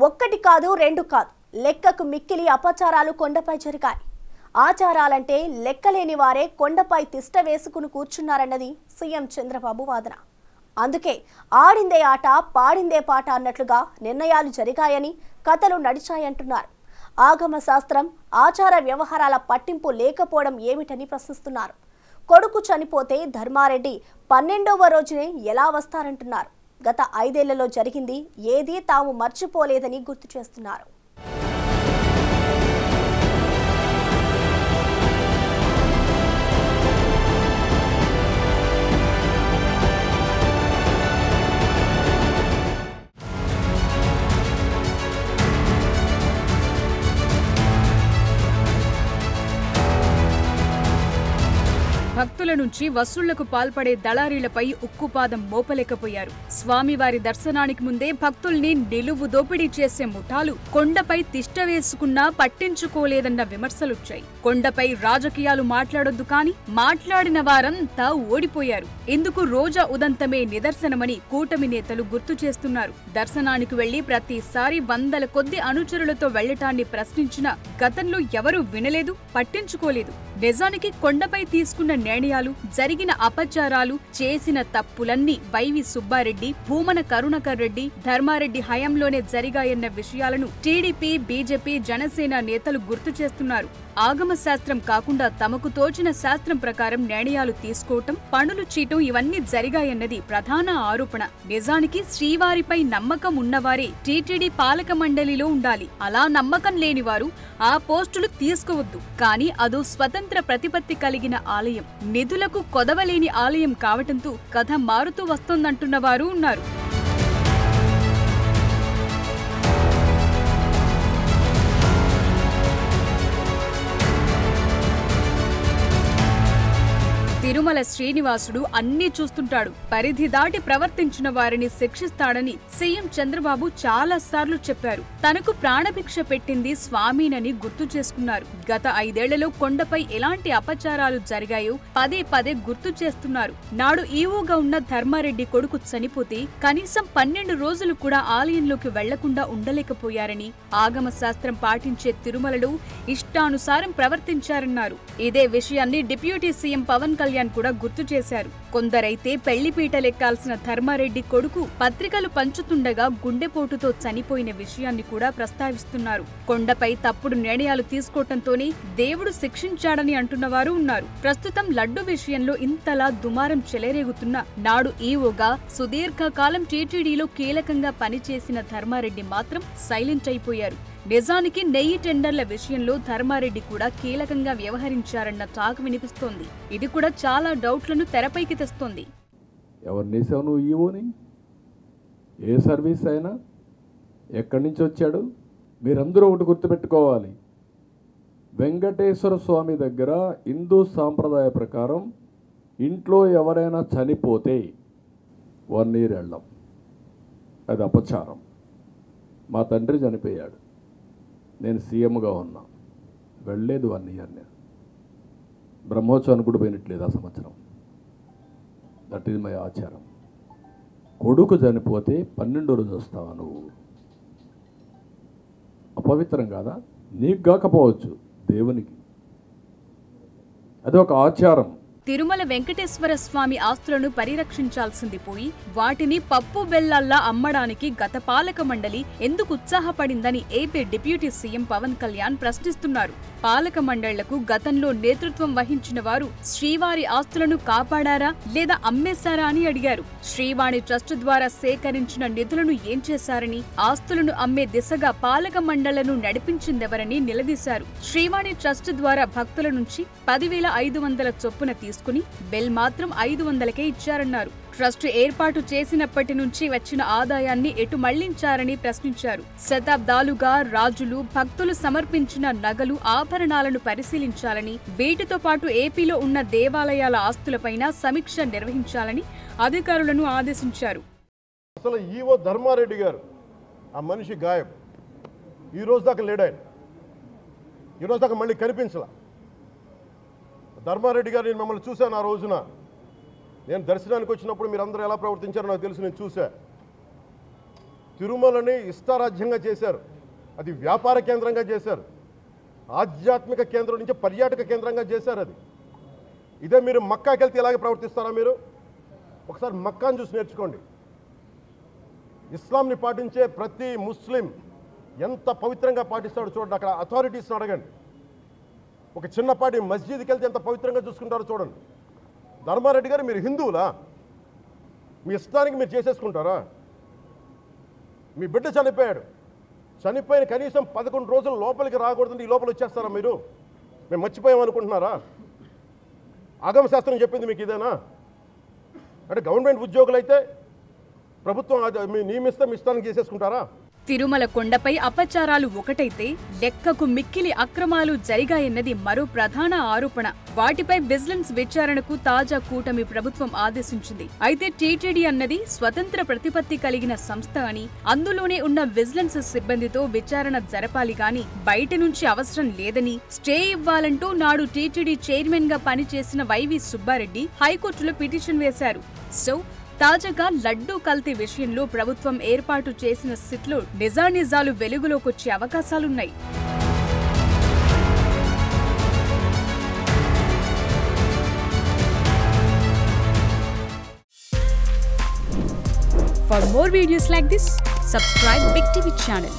ఒక్కటి కాదు రెండు కాదు లెక్కకు మిక్కిలి అపచారాలు కొండపై జరిగాయి. ఆచారాలంటే లెక్కలేని వారే కొండపై తిష్ట వేసుకుని కూర్చున్నారన్నది సీఎం చంద్రబాబు వాదన. అందుకే ఆడిందే ఆట పాడిందే పాట అన్నట్లుగా నిర్ణయాలు జరిగాయని, కథలు నడిచాయంటున్నారు. ఆగమ శాస్త్రం, ఆచార వ్యవహారాల పట్టింపు లేకపోవడం ఏమిటని ప్రశ్నిస్తున్నారు. కొడుకు చనిపోతే ధర్మారెడ్డి 12వ రోజునే ఎలా వస్తారంటున్నారు. గత 5 ఏళ్లలో జరిగింది ఏదీ తాము మర్చిపోలేదని గుర్తు చేస్తున్నారు. భక్తుల నుంచి వసూళ్లకు పాల్పడే దళారీలపై ఉక్కుపాదం మోపలేకపోయారు. స్వామివారి దర్శనానికి ముందే భక్తుల్ని నిలువు దోపిడీ చేసే ముఠాలు కొండపై తిష్ట వేసుకున్నా పట్టించుకోలేదన్న విమర్శలొచ్చాయి. కొండపై రాజకీయాలు మాట్లాడొద్దు కానీ మాట్లాడిన వారంతా ఓడిపోయారు. ఇందుకు రోజా ఉదంతమే నిదర్శనమని కూటమి నేతలు గుర్తు చేస్తున్నారు. దర్శనానికి వెళ్లి ప్రతిసారి వందల కొద్ది అనుచరులతో వెళ్లటాన్ని ప్రశ్నించిన గతంలో ఎవరూ వినలేదు, పట్టించుకోలేదు. నిజానికి కొండపై తీసుకున్న నిర్ణయాలు, జరిగిన అపచారాలు, చేసిన తప్పులన్నీ వైవి సుబ్బారెడ్డి, భూమన కరుణాకర్ రెడ్డి, ధర్మారెడ్డి హయాంలోనే జరిగాయన్న విషయాలను టీడీపీ, బీజేపీ, జనసేన నేతలు గుర్తు చేస్తున్నారు. ఆగమ శాస్త్రం కాకుండా తమకు తోచిన శాస్త్రం ప్రకారం నిర్ణయాలు తీసుకోవటం, పనులు చీయటం ఇవన్నీ జరిగాయన్నది ప్రధాన ఆరోపణ. నిజానికి శ్రీవారిపై నమ్మకం ఉన్నవారే టీటీడీ పాలక మండలిలో ఉండాలి. అలా నమ్మకం లేనివారు ఆ పోస్టులు తీసుకోవద్దు. కానీ అదో స్వతంత్ర ప్రతిపత్తి కలిగిన ఆలయం, నిధులకు కొదవలేని ఆలయం కావటంతో కథ మారుతూ వస్తోందంటున్న వారు ఉన్నారు. తిరుమల శ్రీనివాసుడు అన్నీ చూస్తుంటాడు. పరిధి దాటి ప్రవర్తించిన వారిని శిక్షిస్తాడని సీఎం చంద్రబాబు చాలా సార్లు చెప్పారు. తనకు ప్రాణభిక్ష పెట్టింది స్వామీనని గుర్తు చేసుకున్నారు. గత 5 ఏళ్లలో కొండపై ఎలాంటి అపచారాలు జరిగాయో పదే పదే గుర్తు చేస్తున్నారు. నాడు ఈవోగా ఉన్న ధర్మారెడ్డి కొడుకు చనిపోతే కనీసం 12 రోజులు కూడా ఆలయంలోకి వెళ్లకుండా ఉండలేకపోయారని, ఆగమ శాస్త్రం పాటించే తిరుమలలో ఇష్టానుసారం ప్రవర్తించారన్నారు. ఇదే విషయాన్ని డిప్యూటీ సీఎం పవన్ కళ్యాణ్ కూడా గుర్తు చేశారు. కొందరైతే పెళ్లిపీట లెక్కాల్సిన ధర్మారెడ్డి కొడుకు పత్రికలు పంచుతుండగా గుండెపోటుతో చనిపోయిన విషయాన్ని కూడా ప్రస్తావిస్తున్నారు. కొండపై తప్పుడు నిర్ణయాలు తీసుకోవటంతోనే దేవుడు శిక్షించాడని అంటున్నవారు ఉన్నారు. ప్రస్తుతం లడ్డు విషయంలో ఇంతలా దుమారం చెలరేగుతున్న నాడు ఈవోగా సుదీర్ఘకాలం టీటీడీలో కీలకంగా పనిచేసిన ధర్మారెడ్డి మాత్రం సైలెంట్ అయిపోయారు. నిజానికి నెయ్యి టెండర్ల విషయంలో ధర్మారెడ్డి కూడా కీలకంగా వ్యవహరించారన్న టాక్ వినిపిస్తోంది. ఇది కూడా చాలా డౌట్లను తెరపైకి తెస్తోంది. ఎవరినేసావు నువ్వు ఈవోని? ఏ సర్వీస్ అయినా ఎక్కడి నుంచి వచ్చాడు? మీరందరూ ఒకటి గుర్తుపెట్టుకోవాలి. వెంకటేశ్వర స్వామి దగ్గర హిందూ సాంప్రదాయ ప్రకారం ఇంట్లో ఎవరైనా చనిపోతే 1 year వెళ్ళాం. అది అపచారం. మా తండ్రి చనిపోయాడు, నేను సీఎంగా ఉన్నా, వెళ్ళలేదు 1 year. నేను బ్రహ్మోత్సవానికి కూడా పోయినట్లేదు ఆ సంవత్సరం. దట్ ఈజ్ మై ఆచారం. కొడుకు చనిపోతే 12వ రోజు వస్తావా నువ్వు? అపవిత్రం కాదా? నీకు కాకపోవచ్చు, దేవునికి. అది ఒక ఆచారం. తిరుమల వెంకటేశ్వర స్వామి ఆస్తులను పరిరక్షించాల్సింది పోయి వాటిని పప్పు బెల్లాల్లా అమ్మడానికి గత పాలక మండలి ఎందుకు ఉత్సాహపడిందని AP deputy CM Pawan Kalyan ప్రశ్నిస్తున్నారు. పాలక మండళ్లకు గతంలో నేతృత్వం వహించిన వారు శ్రీవారి ఆస్తులను కాపాడారా లేదా అమ్మేశారా అని అడిగారు. శ్రీవాణి ట్రస్ట్ ద్వారా సేకరించిన నిధులను ఏం చేశారని, ఆస్తులను అమ్మే దిశగా పాలక మండళ్లను నడిపించిందెవరని నిలదీశారు. శ్రీవాణి ట్రస్ట్ ద్వారా భక్తుల నుంచి 10,500 చొప్పున తీసుకుని బెల్ మాత్రం 500కే ఇచ్చారన్నారు. ట్రస్ట్ ఏర్పాటు చేసినప్పటి నుంచి వచ్చిన ఆదాయాన్ని ఎటు మళ్లించారని ప్రశ్నించారు. శతాబ్దాలుగా రాజులు, భక్తులు సమర్పించిన నగలు, ఆభరణాలను పరిశీలించాలని, వీటితో పాటు ఏపీలో ఉన్న దేవాలయాల ఆస్తులపైన సమీక్ష నిర్వహించాలని అధికారులను ఆదేశించారు. అసలు ఈవో ధర్మారెడ్డి గారు ఆ మనిషి గాయం. ఈ రోజు దాకా లేడు ఆయన. ఈ రోజు దాకా మళ్ళీ కనిపించలా. ధర్మారెడ్డి గారు నేను మిమ్మల్ని చూశాను. ఆ రోజున నేను దర్శనానికి వచ్చినప్పుడు మీరందరూ ఎలా ప్రవర్తించారో నాకు తెలుసు, నేను చూసా. తిరుమలని ఇష్టారాజ్యంగా చేశారు, అది వ్యాపార కేంద్రంగా చేశారు, ఆధ్యాత్మిక కేంద్రం నుంచి పర్యాటక కేంద్రంగా చేశారు. అది ఇదే మీరు మక్కాకి వెళ్తే ఇలాగే ప్రవర్తిస్తారా? మీరు ఒకసారి మక్కాను చూసి నేర్చుకోండి. ఇస్లాంని పాటించే ప్రతి ముస్లిం ఎంత పవిత్రంగా పాటిస్తాడో చూడండి. అక్కడ అథారిటీస్ని అడగండి. ఒక చిన్నపాటి మస్జిద్కి వెళ్తే ఎంత పవిత్రంగా చూసుకుంటారో చూడండి. ధర్మారెడ్డి గారు, మీరు హిందువులా? మీ ఇష్టానికి మీరు చేసేసుకుంటారా? మీ బిడ్డ చనిపోయాడు, చనిపోయిన కనీసం 11 రోజులు లోపలికి రాకూడదంటే ఈ లోపల వచ్చేస్తారా మీరు? మేము మర్చిపోయామనుకుంటున్నారా? ఆగమ శాస్త్రం చెప్పింది మీకు ఇదేనా? అంటే గవర్నమెంట్ ఉద్యోగులు అయితే ప్రభుత్వం నియమిస్తే మీ ఇష్టానికి చేసేసుకుంటారా? తిరుమల కొండపై అపచారాలు ఒకటైతే లెక్కకు మిక్కిలి అక్రమాలు జరిగాయన్నది మరో ప్రధాన ఆరోపణ. వాటిపై విజిలెన్స్ విచారణకు తాజా కూటమి ప్రభుత్వం ఆదేశించింది. అయితే టీటీడీ అన్నది స్వతంత్ర ప్రతిపత్తి కలిగిన సంస్థ అని, అందులోనే ఉన్న విజిలెన్స్ సిబ్బందితో విచారణ జరపాలి గాని బయటి నుంచి అవసరం లేదని స్టే ఇవ్వాలంటూ నాడు టీటీడీ చైర్మన్ గా పనిచేసిన వైవి సుబ్బారెడ్డి హైకోర్టులో పిటిషన్ వేశారు. సో తాజాగా లడ్డూ కల్తీ విషయంలో ప్రభుత్వం ఏర్పాటు చేసిన సిట్లో నిజానిజాలు వెలుగులోకొచ్చే అవకాశాలున్నాయి. For more videos like this, subscribe Big TV channel.